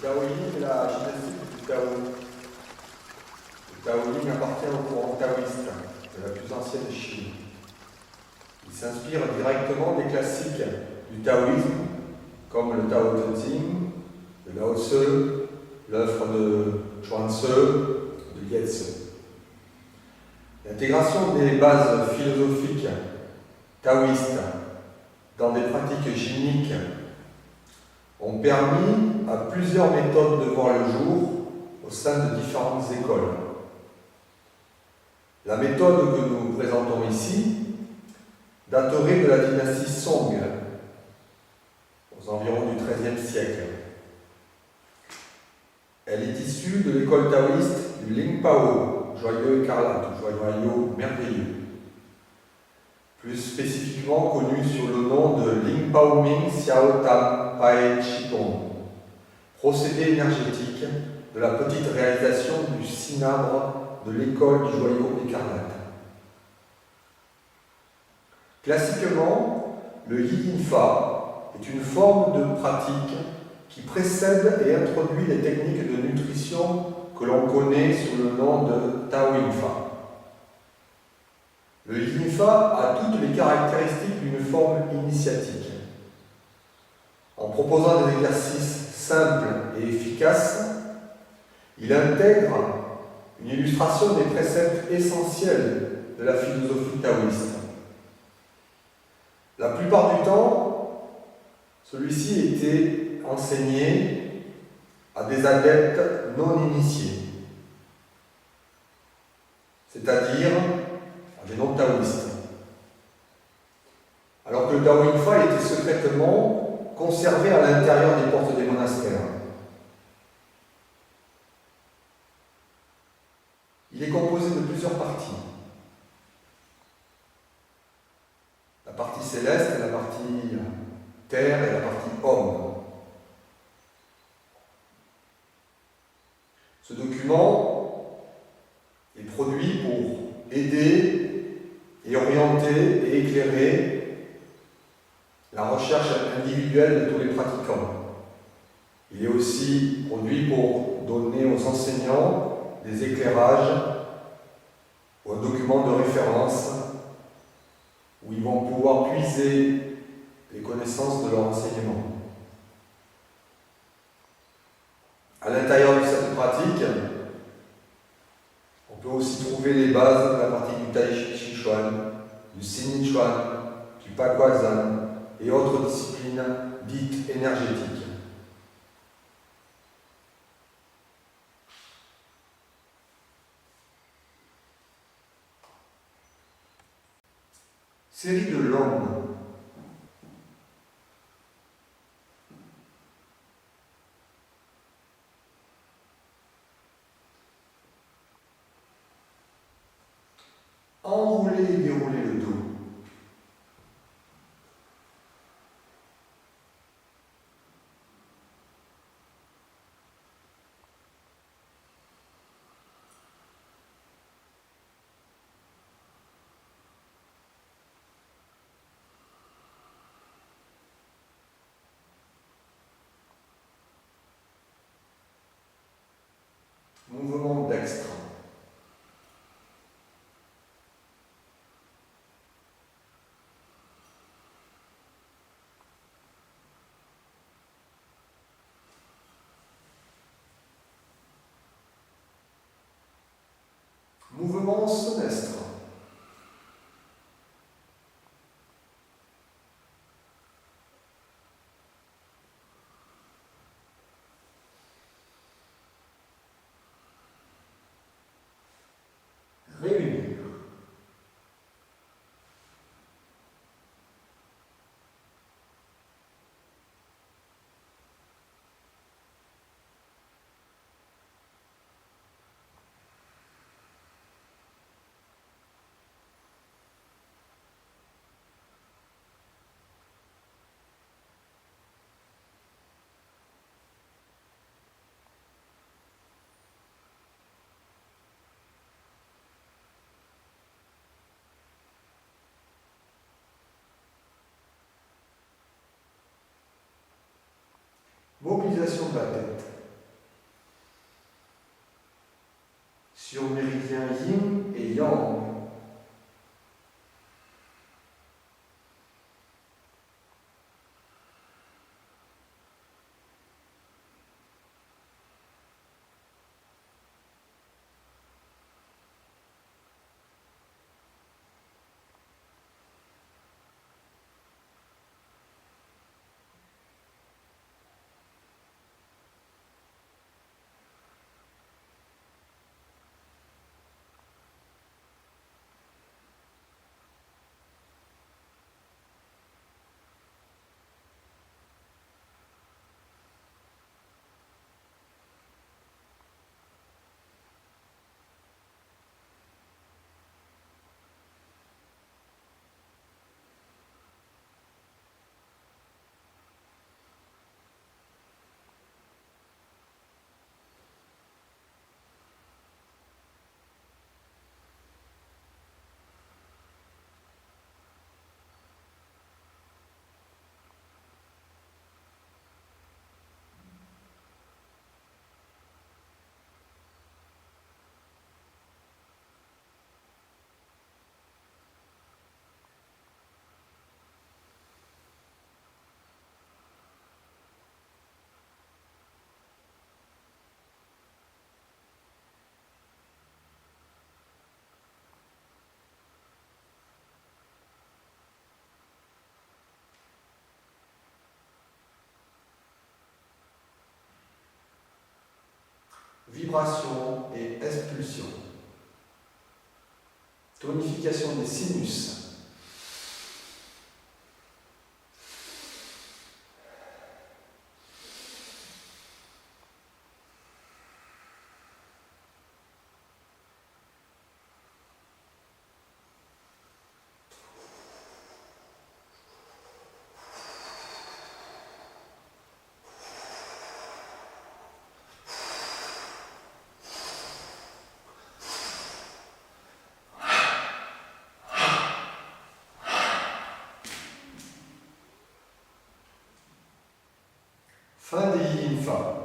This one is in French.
Taoïsme est la gymnastique du Tao. Le taoïsme appartient au courant taoïste de la plus ancienne Chine. Il s'inspire directement des classiques du taoïsme, comme le Tao Te Ching, de Lao Tzu, l'œuvre de Chuang-Tzu, de Lietze. L'intégration des bases philosophiques taoïstes dans des pratiques gymniques ont permis à plusieurs méthodes de voir le jour au sein de différentes écoles. La méthode que nous présentons ici daterait de la dynastie Song, aux environs du XIIIe siècle. Elle est issue de l'école taoïste du Ling Pao, joyeux écarlate, ou joyeux merveilleux, plus spécifiquement connu sous le nom de Ling Pao Ming Xiao Tam Pai Qigong, procédé énergétique de la petite réalisation du cinabre de l'école du joyau écarlate. Classiquement, le Yi Yin Fa est une forme de pratique qui précède et introduit les techniques de nutrition que l'on connaît sous le nom de Tao Yin Fa. Le Yin Fa a toutes les caractéristiques d'une forme initiatique. En proposant des exercices simples et efficaces, il intègre une illustration des préceptes essentiels de la philosophie taoïste. La plupart du temps, celui-ci était enseigné à des adeptes non initiés, c'est-à-dire à des non-taoïstes. Alors que le Tao Yin Fa était secrètement conservé à l'intérieur des portes des monastères. Il est composé de plusieurs parties. La partie céleste, la partie terre et la partie homme. Ce document est produit pour aider et orienter et éclairer la recherche individuelle de tous les pratiquants. Il est aussi produit pour donner aux enseignants des éclairages ou un document de référence où ils vont pouvoir puiser les connaissances de leur enseignement. À l'intérieur de cette pratique, on peut aussi trouver les bases de la pratique du Tai Chi Chuan, du Xin Chuan, du Paguazhan et autres disciplines dites énergétiques. Série de l'homme. Enrouler et dérouler le dos. Mouvement dextre. Mouvement senestre. Réunir. sur méridien yin et yang. Vibration et expulsion. Tonification des sinus. Fin des yin fa.